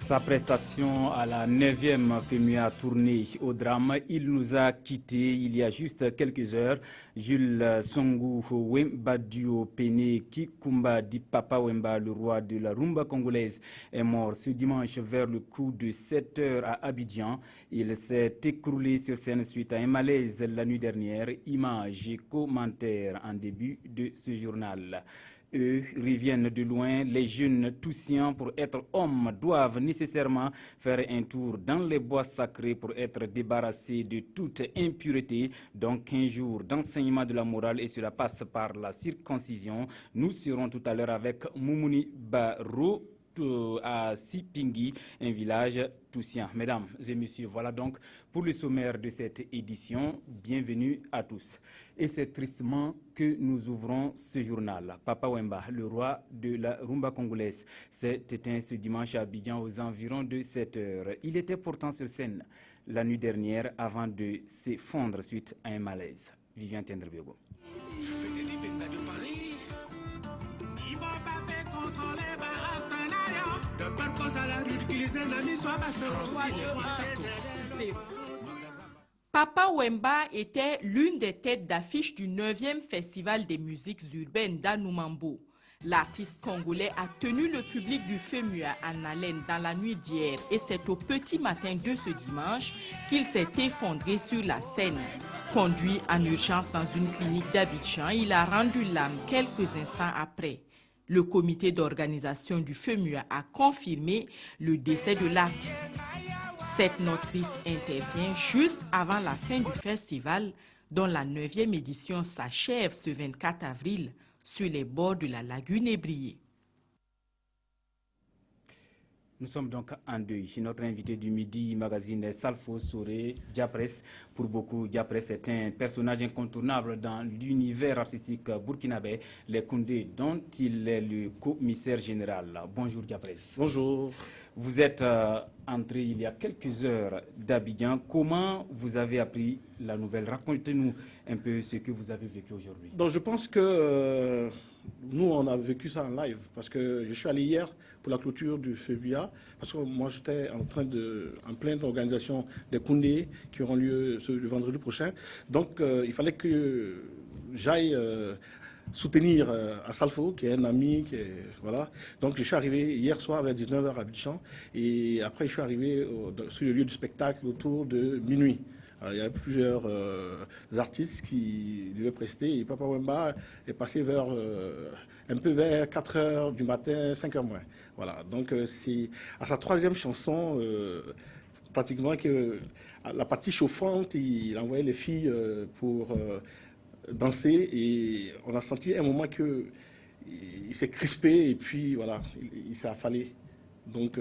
sa prestation à la 9e FEMUA tournée au drame. Il nous a quittés il y a juste quelques heures. Jules Songo Wemba Dio Pene Kikumba Di Papa Wemba, le roi de la rumba congolaise, est mort ce dimanche vers le coup de 7 heures à Abidjan. Il s'est écroulé sur scène suite à un malaise la nuit dernière. Images et commentaires en début de ce journal. Eux reviennent de loin. Les jeunes Toussiens, pour être hommes, doivent nécessairement faire un tour dans les bois sacrés pour être débarrassés de toute impureté. Donc 15 jours d'enseignement de la morale et cela passe par la circoncision. Nous serons tout à l'heure avec Moumouni Baro à Sipingui, un village toussien. Mesdames et messieurs, voilà donc pour le sommaire de cette édition. Bienvenue à tous. Et c'est tristement que nous ouvrons ce journal. Papa Wemba, le roi de la rumba congolaise, s'est éteint ce dimanche à Abidjan aux environs de 7 heures. Il était pourtant sur scène la nuit dernière avant de s'effondrer suite à un malaise. Vivien Tendrebego. Papa Wemba était l'une des têtes d'affiche du 9e Festival des musiques urbaines d'Anoumambo. L'artiste congolais a tenu le public du FEMUA en haleine dans la nuit d'hier et c'est au petit matin de ce dimanche qu'il s'est effondré sur la scène. Conduit en urgence dans une clinique d'Abidjan, il a rendu l'âme quelques instants après. Le comité d'organisation du FEMUA a confirmé le décès de l'artiste. Cette note triste intervient juste avant la fin du festival, dont la 9e édition s'achève ce 24 avril sur les bords de la lagune Ébrié. Nous sommes donc en deuil. Notre invité du midi magazine Salfo Soré Diapresse. Pour beaucoup, Diapresse est un personnage incontournable dans l'univers artistique burkinabé, les Koundé, dont il est le commissaire général. Bonjour Diapresse. Bonjour. Vous êtes entré il y a quelques heures d'Abidjan. Comment vous avez appris la nouvelle? Racontez-nous un peu ce que vous avez vécu aujourd'hui. Donc je pense que nous, on a vécu ça en live parce que je suis allé hier pour la clôture du FEBUA parce que moi, j'étais en pleine organisation des Koundé qui auront lieu le vendredi prochain. Donc il fallait que j'aille soutenir à Salfo, qui est un ami, voilà. Donc je suis arrivé hier soir vers 19h à Abidjan et après je suis arrivé sur le lieu du spectacle autour de minuit. Alors, il y avait plusieurs artistes qui devaient prester et Papa Wemba est passé un peu vers 4h du matin, 5h moins. Voilà, donc c'est à sa 3e chanson, pratiquement, que la partie chauffante, il envoyait les filles pour danser et on a senti à un moment qu'il s'est crispé et puis voilà, il s'est affalé. Donc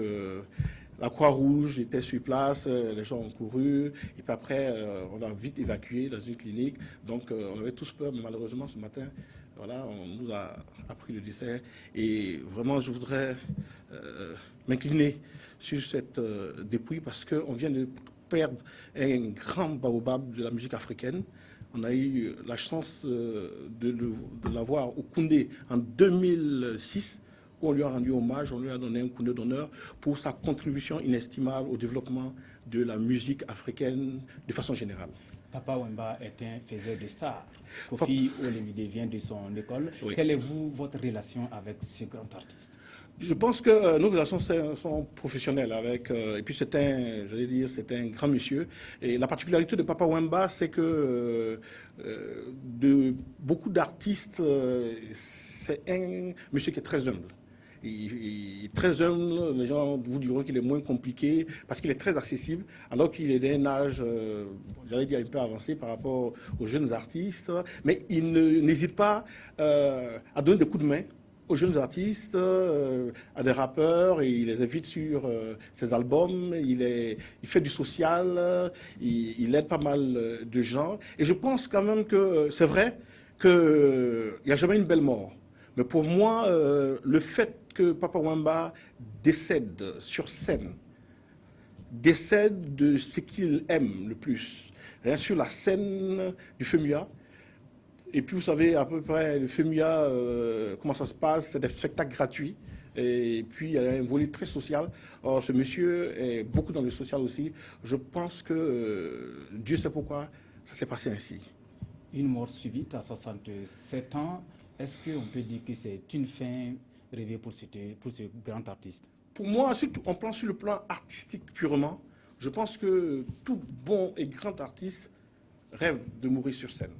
la Croix-Rouge était sur place, les gens ont couru, et puis après, on a vite évacué dans une clinique. Donc, on avait tous peur, mais malheureusement, ce matin, voilà, on nous a appris le décès. Et vraiment, je voudrais m'incliner sur cette dépouille parce qu'on vient de perdre un grand baobab de la musique africaine. On a eu la chance de l'avoir au Koundé en 2006. Où on lui a rendu hommage, on lui a donné un coup d'honneur pour sa contribution inestimable au développement de la musique africaine de façon générale. Papa Wemba est un faiseur de stars. Kofi Olomide vient de son école. Oui. Quelle est votre relation avec ce grand artiste? Je pense que nos relations sont professionnelles et puis c'est un grand monsieur. Et la particularité de Papa Wemba, c'est que de beaucoup d'artistes, c'est un monsieur qui est très humble. Il est très humble, les gens vous diront qu'il est moins compliqué parce qu'il est très accessible, alors qu'il est d'un âge, j'allais dire, un peu avancé par rapport aux jeunes artistes. Mais il n'hésite pas à donner des coups de main aux jeunes artistes, à des rappeurs, et il les invite sur ses albums, il fait du social, il aide pas mal de gens. Et je pense quand même que c'est vrai qu'il n'y a jamais une belle mort. Mais pour moi, le fait que Papa Wemba décède sur scène, décède de ce qu'il aime le plus, sur la scène du FEMUA. Et puis vous savez à peu près le FEMUA, comment ça se passe, c'est des spectacles gratuits. Et puis, il y a un volet très social. Or, ce monsieur est beaucoup dans le social aussi. Je pense que Dieu sait pourquoi ça s'est passé ainsi. Une mort subite à 67 ans, est-ce qu'on peut dire que c'est une fin rêvée pour ce grand artiste? Pour moi, surtout, on prend sur le plan artistique purement, je pense que tout bon et grand artiste rêve de mourir sur scène.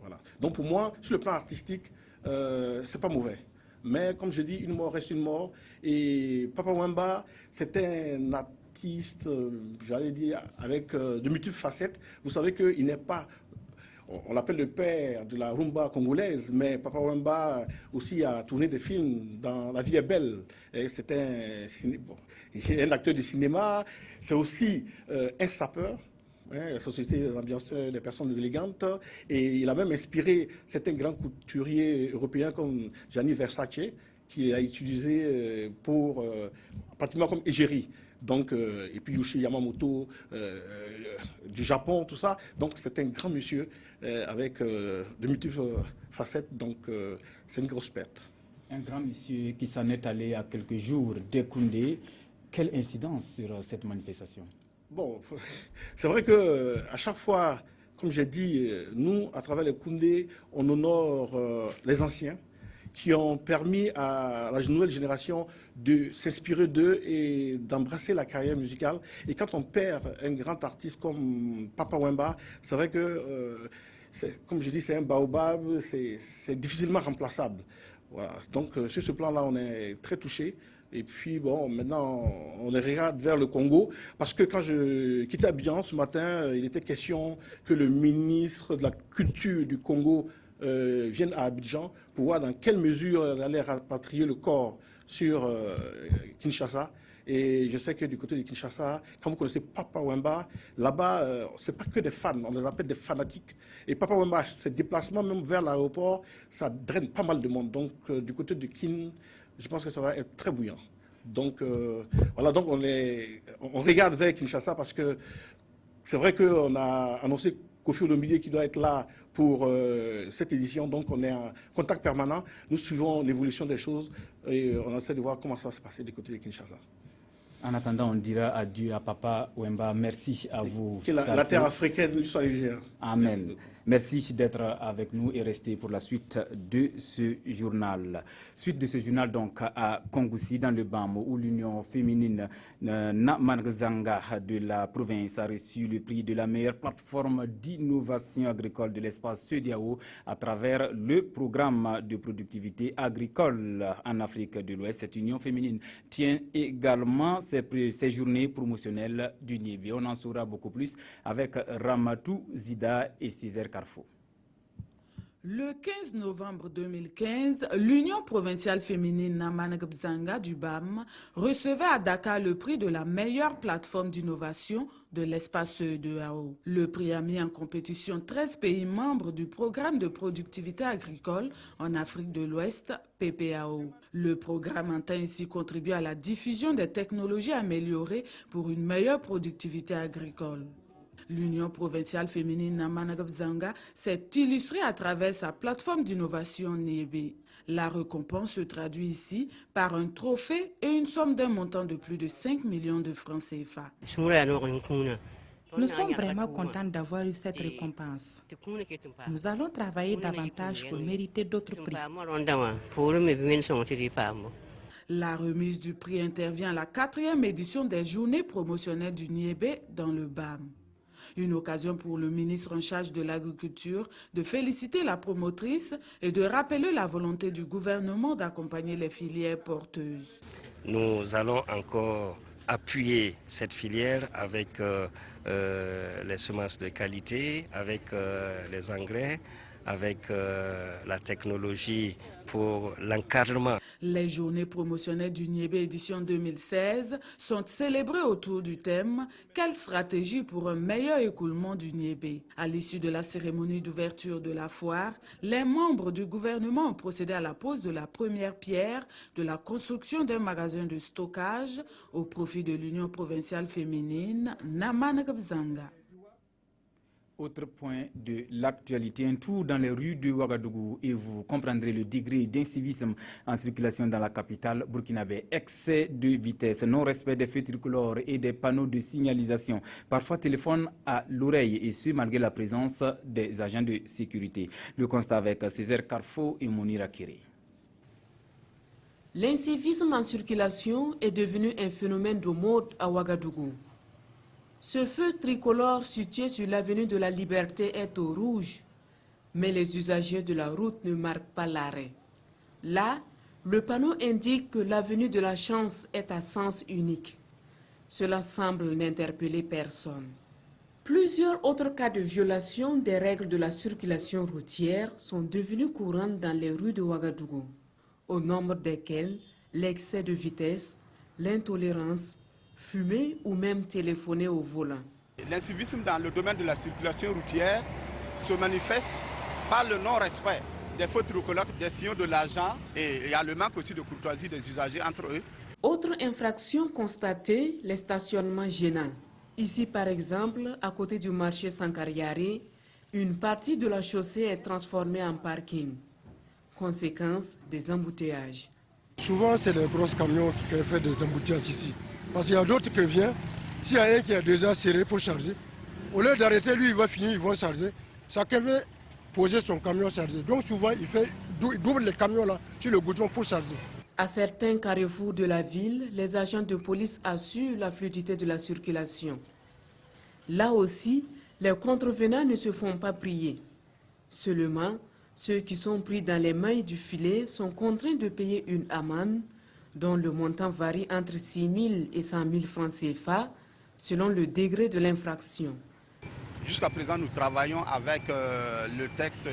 Voilà. Donc pour moi, sur le plan artistique, c'est pas mauvais. Mais comme je dis, une mort reste une mort. Et Papa Wemba, c'était un artiste, j'allais dire, avec de multiples facettes. Vous savez qu'il n'est pas... On l'appelle le père de la rumba congolaise, mais Papa Wemba aussi a tourné des films dans La vie est belle. C'est un acteur de cinéma, c'est aussi un sapeur. La société des ambianceurs, des personnes élégantes, et il a même inspiré certains grands couturiers européens comme Gianni Versace, qui a utilisé pour pratiquement comme égérie. Donc, et puis Yoshi Yamamoto du Japon, tout ça. Donc c'est un grand monsieur avec de multiples facettes, donc c'est une grosse perte. Un grand monsieur qui s'en est allé à quelques jours d'Ekoundé. Quelle incidence sur cette manifestation? Bon, c'est vrai qu'à chaque fois, comme j'ai dit, nous, à travers les Koundé, on honore les anciens qui ont permis à la nouvelle génération de s'inspirer d'eux et d'embrasser la carrière musicale. Et quand on perd un grand artiste comme Papa Wemba, c'est vrai que, comme je dis, c'est un baobab, c'est difficilement remplaçable. Voilà. Donc, sur ce plan-là, on est très touchés. Et puis, bon, maintenant, on regarde vers le Congo, parce que quand je quittais Abidjan ce matin, il était question que le ministre de la Culture du Congo vienne à Abidjan pour voir dans quelle mesure elle allait rapatrier le corps sur Kinshasa. Et je sais que du côté de Kinshasa, quand vous connaissez Papa Wemba, là-bas, c'est pas que des fans, on les appelle des fanatiques. Et Papa Wemba, ses déplacements même vers l'aéroport, ça draine pas mal de monde. Donc, du côté de Kin, je pense que ça va être très bouillant. Donc, voilà, donc on regarde vers Kinshasa parce que c'est vrai qu'on a annoncé Kofi Olomide qui doit être là pour cette édition. Donc, on est en contact permanent. Nous suivons l'évolution des choses et on essaie de voir comment ça va se passer du côté de Kinshasa. En attendant, on dira adieu à Papa Wemba. Merci à vous. Que la terre africaine lui soit légère. Amen. Merci d'être avec nous et rester pour la suite de ce journal. Suite de ce journal donc à Kongoussi dans le BAM où l'Union féminine Namarzanga de la province a reçu le prix de la meilleure plateforme d'innovation agricole de l'espace CEDEAO à travers le programme de productivité agricole en Afrique de l'Ouest. Cette Union féminine tient également ces journées promotionnelles du Niébé. On en saura beaucoup plus avec Ramatou Zida et Césaire Carrefour. Le 15 novembre 2015, l'Union provinciale féminine Namangbzanga du BAM recevait à Dakar le prix de la meilleure plateforme d'innovation de l'espace CEDEAO. Le prix a mis en compétition 13 pays membres du programme de productivité agricole en Afrique de l'Ouest, PPAO. Le programme entend ainsi contribuer à la diffusion des technologies améliorées pour une meilleure productivité agricole. L'Union provinciale féminine Namangbzanga s'est illustrée à travers sa plateforme d'innovation Niébé. La récompense se traduit ici par un trophée et une somme d'un montant de plus de 5 millions de francs CFA. Nous sommes vraiment contents d'avoir eu cette récompense. Nous allons travailler davantage pour mériter d'autres prix. La remise du prix intervient à la 4e édition des journées promotionnelles du Niébé dans le BAM. Une occasion pour le ministre en charge de l'agriculture de féliciter la promotrice et de rappeler la volonté du gouvernement d'accompagner les filières porteuses. Nous allons encore appuyer cette filière avec les semences de qualité, avec les engrais, avec la technologie pour l'encadrement. Les journées promotionnelles du Niébé édition 2016 sont célébrées autour du thème « Quelle stratégie pour un meilleur écoulement du Niébé ?» À l'issue de la cérémonie d'ouverture de la foire, les membres du gouvernement ont procédé à la pose de la première pierre de la construction d'un magasin de stockage au profit de l'Union provinciale féminine Namangbzanga. Autre point de l'actualité, un tour dans les rues de Ouagadougou et vous comprendrez le degré d'incivisme en circulation dans la capitale burkinabé. Excès de vitesse, non-respect des feux tricolores et des panneaux de signalisation, parfois téléphone à l'oreille et ce malgré la présence des agents de sécurité. Le constat avec Césaire Carfo et Mounira Kéré. L'incivisme en circulation est devenu un phénomène de mode à Ouagadougou. Ce feu tricolore situé sur l'avenue de la Liberté est au rouge, mais les usagers de la route ne marquent pas l'arrêt. Là, le panneau indique que l'avenue de la Chance est à sens unique. Cela semble n'interpeller personne. Plusieurs autres cas de violation des règles de la circulation routière sont devenus courants dans les rues de Ouagadougou, au nombre desquels l'excès de vitesse, l'intolérance, fumer ou même téléphoner au volant. L'incivisme dans le domaine de la circulation routière se manifeste par le non-respect des feux tricolores, des signaux de l'agent et il y a le manque aussi de courtoisie des usagers entre eux. Autre infraction constatée, les stationnements gênants. Ici par exemple, à côté du marché Sankariari, une partie de la chaussée est transformée en parking. Conséquence, des embouteillages. Souvent c'est les gros camions qui font des embouteillages ici. Parce qu'il y a d'autres qui viennent, s'il y a un qui est déjà serré pour charger, au lieu d'arrêter, lui il va finir, ils vont charger. Chacun veut poser son camion chargé. Donc souvent il double les camions là sur le goudron pour charger. À certains carrefours de la ville, les agents de police assurent la fluidité de la circulation. Là aussi, les contrevenants ne se font pas prier. Seulement, ceux qui sont pris dans les mailles du filet sont contraints de payer une amende dont le montant varie entre 6 000 et 100 000 francs CFA selon le degré de l'infraction. Jusqu'à présent, nous travaillons avec le texte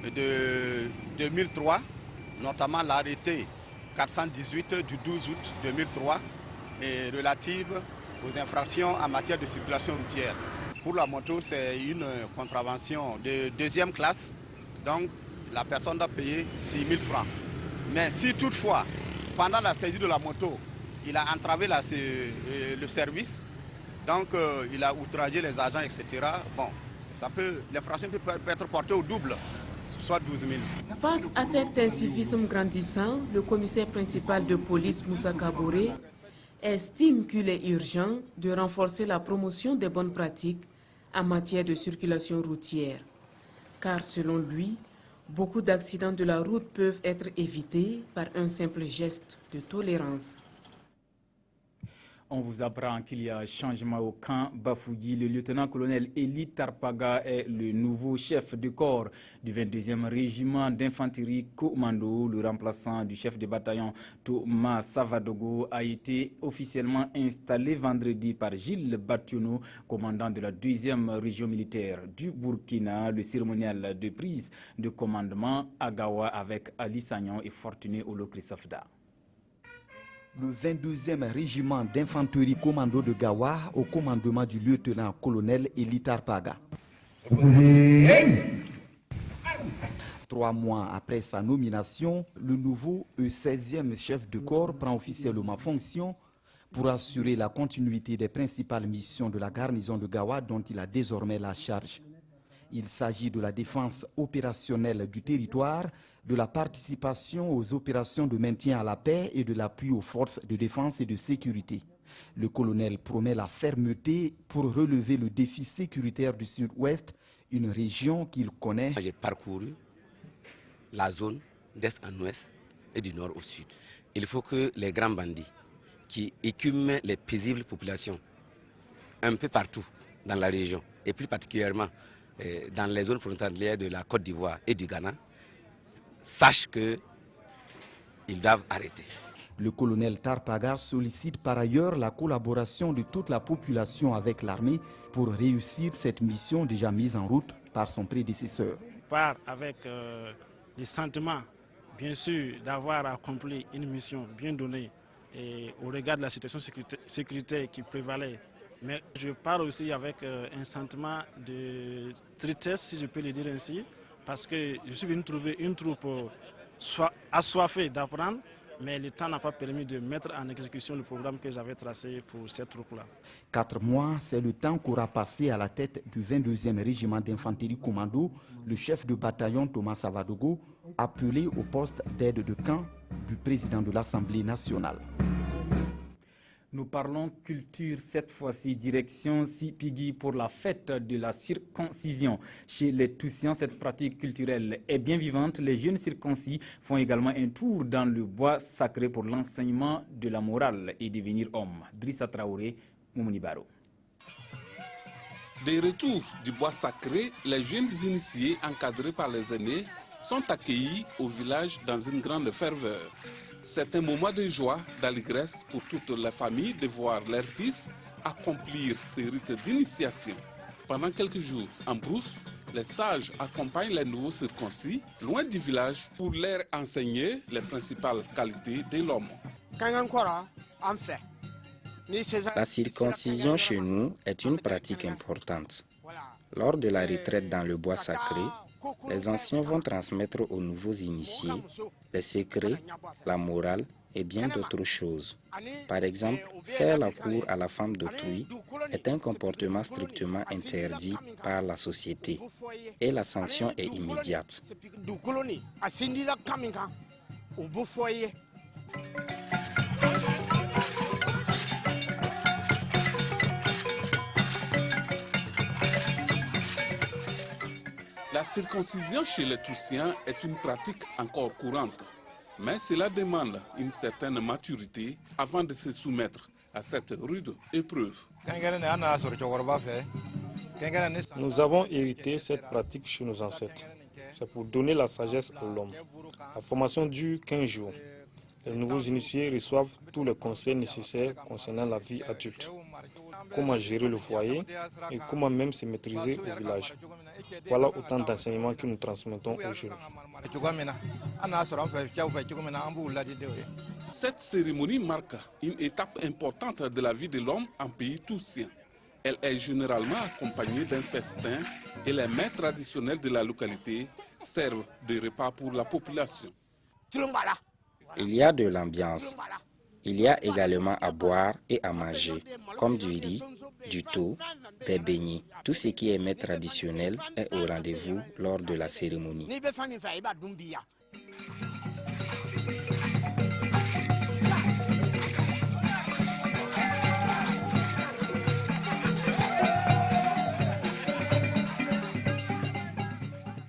de 2003, notamment l'arrêté 418 du 12 août 2003 et relative aux infractions en matière de circulation routière. Pour la moto, c'est une contravention de deuxième classe, donc la personne doit payer 6 000 francs. Mais si toutefois, pendant la saisie de la moto, il a entravé le service, donc il a outragé les agents, etc. Bon, l'infraction peut être portée au double, soit 12 000. Face à cet incivisme grandissant, le commissaire principal de police, Moussa Kaboré, estime qu'il est urgent de renforcer la promotion des bonnes pratiques en matière de circulation routière. Car selon lui, beaucoup d'accidents de la route peuvent être évités par un simple geste de tolérance. On vous apprend qu'il y a changement au camp Bafougi. Le lieutenant-colonel Eli Tarpaga est le nouveau chef de corps du 22e régiment d'infanterie commando. Le remplaçant du chef de bataillon Thomas Savadogo a été officiellement installé vendredi par Gilles Bationo, commandant de la 2e région militaire du Burkina. Le cérémonial de prise de commandement à Gawa avec Ali Sagnon et Fortuné Olo Christophe-Da. Le 22e régiment d'infanterie commando de Gawa au commandement du lieutenant-colonel Eli Tarpaga. 3 mois après sa nomination, le nouveau 16e chef de corps prend officiellement fonction pour assurer la continuité des principales missions de la garnison de Gawa dont il a désormais la charge. Il s'agit de la défense opérationnelle du territoire, de la participation aux opérations de maintien à la paix et de l'appui aux forces de défense et de sécurité. Le colonel promet la fermeté pour relever le défi sécuritaire du Sud-Ouest, une région qu'il connaît. J'ai parcouru la zone d'est en ouest et du nord au sud. Il faut que les grands bandits qui écument les paisibles populations un peu partout dans la région, et plus particulièrement dans les zones frontalières de la Côte d'Ivoire et du Ghana, sachent qu'ils doivent arrêter. Le colonel Tarpaga sollicite par ailleurs la collaboration de toute la population avec l'armée pour réussir cette mission déjà mise en route par son prédécesseur. Part avec le sentiment, bien sûr, d'avoir accompli une mission bien donnée et au regard de la situation sécuritaire qui prévalait. Mais je pars aussi avec un sentiment de tristesse, si je peux le dire ainsi, parce que je suis venu trouver une troupe assoiffée d'apprendre, mais le temps n'a pas permis de mettre en exécution le programme que j'avais tracé pour cette troupe-là. 4 mois, c'est le temps qu'aura passé à la tête du 22e régiment d'infanterie commando le chef de bataillon Thomas Savadogo, appelé au poste d'aide de camp du président de l'Assemblée nationale. Nous parlons culture cette fois-ci, direction Sipigui pour la fête de la circoncision. Chez les Toussiens, cette pratique culturelle est bien vivante. Les jeunes circoncis font également un tour dans le bois sacré pour l'enseignement de la morale et devenir homme. Drissa Traoré, Moumouni Baro. Des retours du bois sacré, les jeunes initiés encadrés par les aînés sont accueillis au village dans une grande ferveur. C'est un moment de joie, d'allégresse pour toute la famille de voir leurs fils accomplir ces rites d'initiation. Pendant quelques jours, en brousse, les sages accompagnent les nouveaux circoncis loin du village pour leur enseigner les principales qualités de l'homme. La circoncision chez nous est une pratique importante. Lors de la retraite dans le bois sacré, les anciens vont transmettre aux nouveaux initiés les secrets, la morale et bien d'autres choses. Par exemple, faire la cour à la femme d'autrui est un comportement strictement interdit par la société et la sanction est immédiate. La circoncision chez les Toussiens est une pratique encore courante, mais cela demande une certaine maturité avant de se soumettre à cette rude épreuve. Nous avons hérité cette pratique chez nos ancêtres. C'est pour donner la sagesse à l'homme. La formation dure 15 jours. Les nouveaux initiés reçoivent tous les conseils nécessaires concernant la vie adulte. Comment gérer le foyer et comment même se maîtriser au village. Voilà autant d'enseignements que nous transmettons aux jeunes. Cette cérémonie marque une étape importante de la vie de l'homme en pays toussien. Elle est généralement accompagnée d'un festin et les mets traditionnels de la localité servent de repas pour la population. Il y a de l'ambiance. Il y a également à boire et à manger, comme du riz, du thau, des beignets. Tout ce qui est mets traditionnel est au rendez-vous lors de la cérémonie.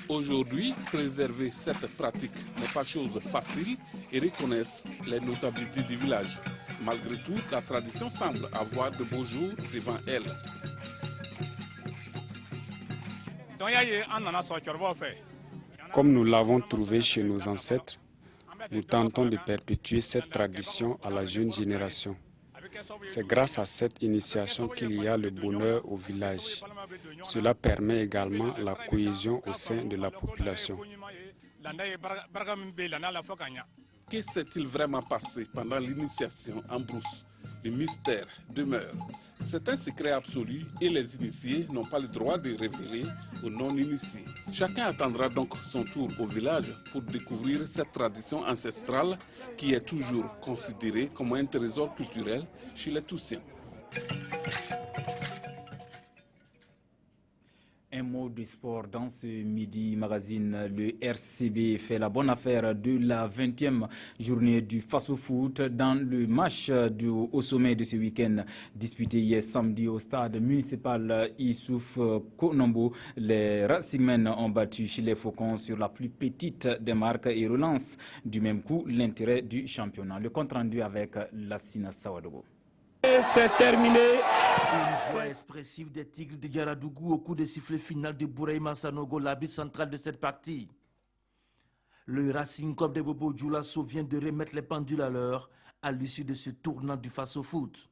Aujourd'hui, préserver cette pratique n'est pas chose facile et reconnaissent les notabilités du village. Malgré tout, la tradition semble avoir de beaux jours devant elle. Comme nous l'avons trouvé chez nos ancêtres, nous tentons de perpétuer cette tradition à la jeune génération. C'est grâce à cette initiation qu'il y a le bonheur au village. Cela permet également la cohésion au sein de la population. Que s'est-il vraiment passé pendant l'initiation en brousse? Le mystère demeure. C'est un secret absolu et les initiés n'ont pas le droit de révéler aux non-initiés. Chacun attendra donc son tour au village pour découvrir cette tradition ancestrale qui est toujours considérée comme un trésor culturel chez les Toussiens. Un mot de sport dans ce Midi Magazine. Le RCB fait la bonne affaire de la 20e journée du Faso Foot dans le match au sommet de ce week-end disputé hier samedi au stade municipal Issouf Konombo. Les Racingmen ont battu chez les Faucons sur la plus petite des marques et relancent du même coup l'intérêt du championnat. Le compte rendu avec Lassina Sawadogo. C'est terminé. Une joie expressive des Tigres de Diaradougou au coup de sifflet final de Bouraïma Sanogo, l'arbitre central de cette partie. Le Racing Club de Bobo Dioulasso vient de remettre les pendules à l'heure à l'issue de ce tournant du Faso Foot.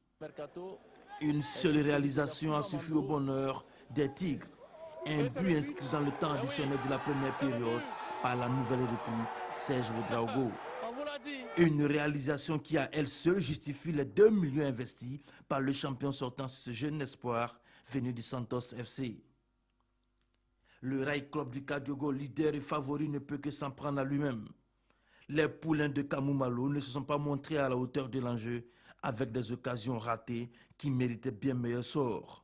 Une seule réalisation a suffi au bonheur des Tigres. Un but inscrit dans le temps additionnel de la première période par la nouvelle recrue Serge Ouedraogo. Une réalisation qui à elle seule justifie les 2 millions investis par le champion sortant sur ce jeune espoir venu du Santos FC. Le Rail Club du Kadiogo, leader et favori, ne peut que s'en prendre à lui-même. Les poulains de Kamoumalo ne se sont pas montrés à la hauteur de l'enjeu avec des occasions ratées qui méritaient bien meilleur sort.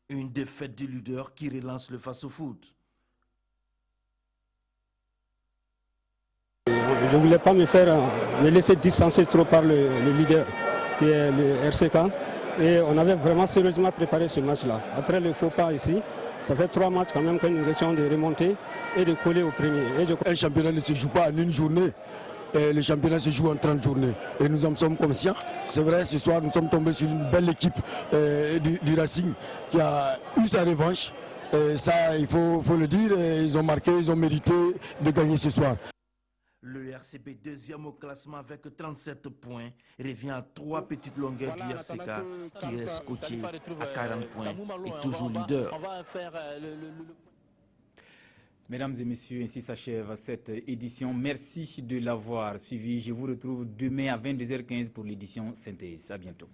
Une défaite du leader qui relance le face-au-foot. Je ne voulais pas me laisser distancer trop par le leader qui est le RCK. Et on avait vraiment sérieusement préparé ce match-là. Après le faux pas ici, ça fait 3 matchs quand même que nous essayons de remonter et de coller au premier. Un championnat ne se joue pas en une journée. Le championnat se joue en 30 journées. Et nous en sommes conscients. C'est vrai, ce soir, nous sommes tombés sur une belle équipe du Racing qui a eu sa revanche. Et ça, il faut le dire, ils ont marqué, ils ont mérité de gagner ce soir. Le RCB, deuxième au classement avec 37 points, revient à 3 petites longueurs du RCK qui reste coaché à 40 points et toujours leader. Mesdames et messieurs, ainsi s'achève cette édition. Merci de l'avoir suivi. Je vous retrouve demain à 22h15 pour l'édition Synthèse. À bientôt.